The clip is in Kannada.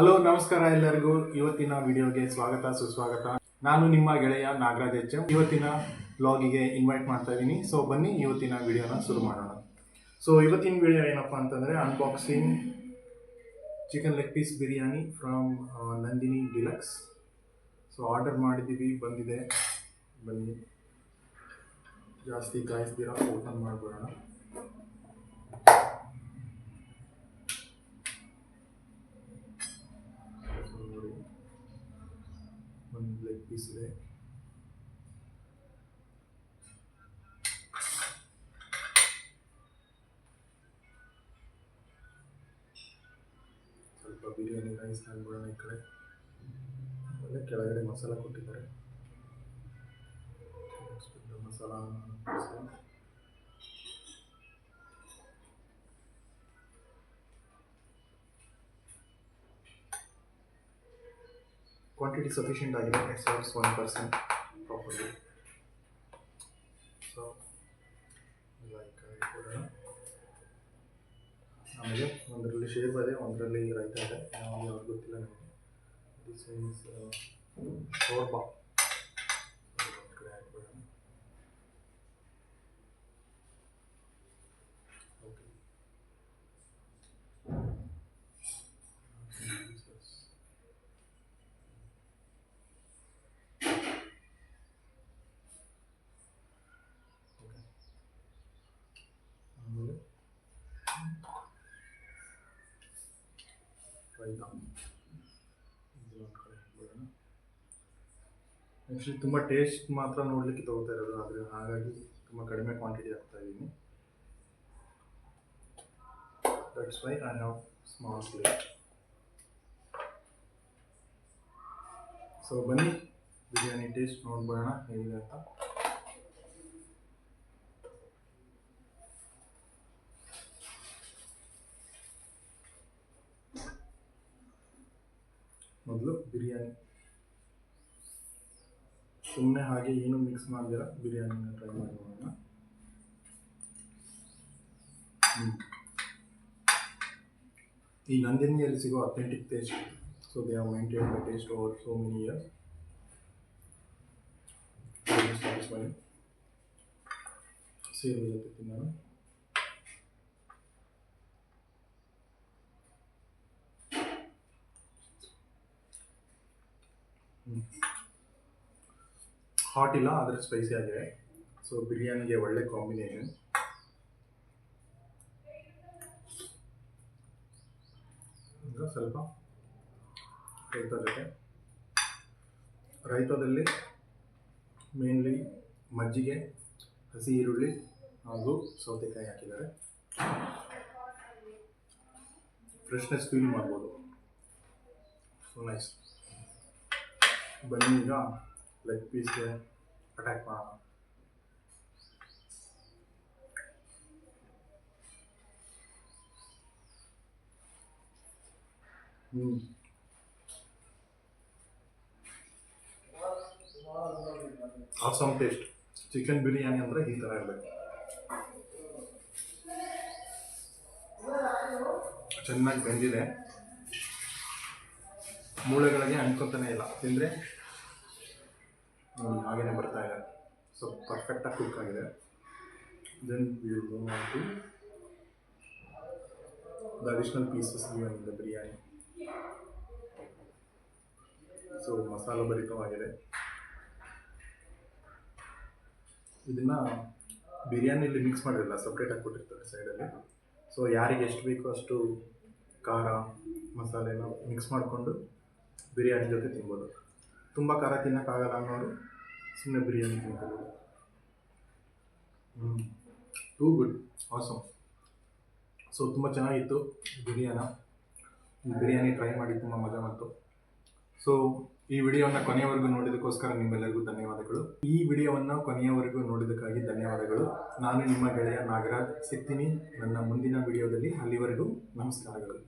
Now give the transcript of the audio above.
ಹಲೋ ನಮಸ್ಕಾರ ಎಲ್ಲರಿಗೂ. ಇವತ್ತಿನ ವಿಡಿಯೋಗೆ ಸ್ವಾಗತ ಸುಸ್ವಾಗತ. ನಾನು ನಿಮ್ಮ ಗೆಳೆಯ ನಾಗರಾಜ್ ಎಚ್ ಎಂ. ಇವತ್ತಿನ ವ್ಲಾಗಿಗೆ ಇನ್ವೈಟ್ ಮಾಡ್ತಾ ಇದ್ದೀನಿ. ಸೊ ಬನ್ನಿ ಇವತ್ತಿನ ವಿಡಿಯೋನ ಶುರು ಮಾಡೋಣ. ಸೊ ಇವತ್ತಿನ ವಿಡಿಯೋ ಏನಪ್ಪ ಅಂತಂದರೆ unboxing chicken leg piece biryani from Nandini Deluxe. So order ಮಾಡಿದ್ದೀವಿ, ಬಂದಿದೆ. ಬನ್ನಿ ಜಾಸ್ತಿ ಕಾಯಿಸ್ದಿರ ಓಪನ್ ಮಾಡಿಬಿಡೋಣ. ಒಂದು ಲೆಗ್ ಪೀಸ್ ಇದೆ. ಸ್ವಲ್ಪ ಬಿರಿಯಾನಿ ರೈಸ್ ಹಾಕ್ಬಿಡೋಣ ಈ ಕಡೆ. ಆಮೇಲೆ ಕೆಳಗಡೆ ಮಸಾಲ ಕೊಟ್ಟಿದ್ದಾರೆ. ಮಸಾಲ ಕ್ವಾಂಟಿಟಿ ಸಫಿಷಿಯೆಂಟ್ ಆಗಿದೆ. It serves 1% properly. So like ಕೊಡೋಣ. ಆಮೇಲೆ ಒಂದರಲ್ಲಿ ಶೇವ್ ಇದೆ, ಒಂದರಲ್ಲಿ ರೈತ ಇದೆ. ಯಾವುದು ಗೊತ್ತಿಲ್ಲ ನನಗೆ. This is shorba. ಕಡೆ ಹಾಕ್ಬಿಡೋಣ. ಓಕೆ, ಆಮೇಲೆ ರೈತ ಒಂದು ಕಡೆ ಹಾಕ್ಬಿಡೋಣ. ಆ್ಯಕ್ಚುಲಿ ತುಂಬ ಟೇಸ್ಟ್ ಮಾತ್ರ ನೋಡಲಿಕ್ಕೆ ತೊಗೋತಾ ಇರೋದು, ಆದರೆ ಹಾಗಾಗಿ ತುಂಬ ಕಡಿಮೆ ಕ್ವಾಂಟಿಟಿ ಹಾಕ್ತಾ ಇದ್ದೀನಿ. That's why I have small plate. So ಬನ್ನಿ ಬಿರಿಯಾನಿ ಟೇಸ್ಟ್ ನೋಡ್ಬೋಣ ಹೇಗಿದೆ ಅಂತ. ಮೊದಲು ಬಿರಿಯಾನಿ ಸುಮ್ಮನೆ ಹಾಗೆ ಏನು ಮಿಕ್ಸ್ ಮಾಡಿದಿರ ಬಿರಿಯಾನಿನ ಟ್ರೈ ಮಾಡಿ ನೋಡೋಣ. ಈ ನಂದಿನಿಯಲ್ಲಿ ಸಿಗೋ authentic taste. So they have maintained the taste over so many years. ಸೇರು ಜೊತೆ ತಿನ್ನೋಣ. ಹಾಟ್ ಇಲ್ಲ, ಆದರೆ ಸ್ಪೈಸಿ ಆಗಿದೆ. ಸೊ ಬಿರಿಯಾನಿಗೆ ಒಳ್ಳೆ ಕಾಂಬಿನೇಷನ್. ಈಗ ಸ್ವಲ್ಪ ರೈತ ಜೊತೆ. ರೈತದಲ್ಲಿ ಮೇನ್ಲಿ ಮಜ್ಜಿಗೆ, ಹಸಿ ಈರುಳ್ಳಿ ಹಾಗೂ ಸೌತೆಕಾಯಿ ಹಾಕಿದ್ದಾರೆ. ಫ್ರೆಶ್ನೆಸ್ ಫೀಲ್ ಮಾಡ್ಬೋದು. So nice. ಬನ್ನಿ ಈಗ ಲೆಗ್ ಪೀಸ್ಗೆ ಅಟ್ಯಾಕ್ ಮಾಡೋಣ. Awesome taste. ಚಿಕನ್ ಬಿರಿಯಾನಿ ಅಂದರೆ ಈ ಥರ ಇರಬೇಕು. ಚೆನ್ನಾಗಿ ಬೆಂದಿದೆ, ಮೂಳೆಗಳಿಗೆ ಅಂಟ್ಕೊತಾನೆ ಇಲ್ಲ. ತಿಂದರೆ ಹಾಗೇನೆ ಬರ್ತಾ ಇದೆ. ಸೊ ಪರ್ಫೆಕ್ಟಾಗಿ ಕುಕ್ ಆಗಿದೆ. Then we will go on to the additional pieces given in the biryani. So masala ಭರಿತವಾಗಿದೆ. ಇದನ್ನು ಬಿರಿಯಾನಿಯಲ್ಲಿ ಮಿಕ್ಸ್ ಮಾಡಿರಲ್ಲ, ಸಪ್ರೇಟಾಗಿ ಕೊಟ್ಟಿರ್ತಾರೆ ಸೈಡಲ್ಲಿ. ಸೊ ಯಾರಿಗೆ ಎಷ್ಟು ಬೇಕೋ ಅಷ್ಟು ಖಾರ ಮಸಾಲೆನ ಮಿಕ್ಸ್ ಮಾಡಿಕೊಂಡು ಬಿರಿಯಾನಿ ಜೊತೆ ತಿನ್ಬೋದು. ತುಂಬ ಖಾರ ತಿನ್ನೋಕ್ಕಾಗಲ್ಲ ಅನ್ನೋರು ಸುಮ್ಮನೆ ಬಿರಿಯಾನಿ ತಿನ್ಕೋಬೋದು. Too good, awesome. ಸೊ ತುಂಬ ಚೆನ್ನಾಗಿತ್ತು ಬಿರಿಯಾನಿ ಟ್ರೈ ಮಾಡಿ ತುಂಬ ಮಜಾ ಬಂತು. ಸೊ ಈ ವಿಡಿಯೋವನ್ನು ಕೊನೆಯವರೆಗೂ ನೋಡಿದಕ್ಕೋಸ್ಕರ ನಿಮ್ಮೆಲ್ಲರಿಗೂ ಧನ್ಯವಾದಗಳು. ಈ ವಿಡಿಯೋವನ್ನು ಕೊನೆಯವರೆಗೂ ನೋಡಿದ್ದಕ್ಕಾಗಿ ಧನ್ಯವಾದಗಳು. ನಾನು ನಿಮ್ಮ ಗೆಳೆಯ ನಾಗರಾಜ್. ಸಿಗ್ತೀನಿ ನನ್ನ ಮುಂದಿನ ವಿಡಿಯೋದಲ್ಲಿ. ಅಲ್ಲಿವರೆಗೂ ನಮಸ್ಕಾರಗಳು.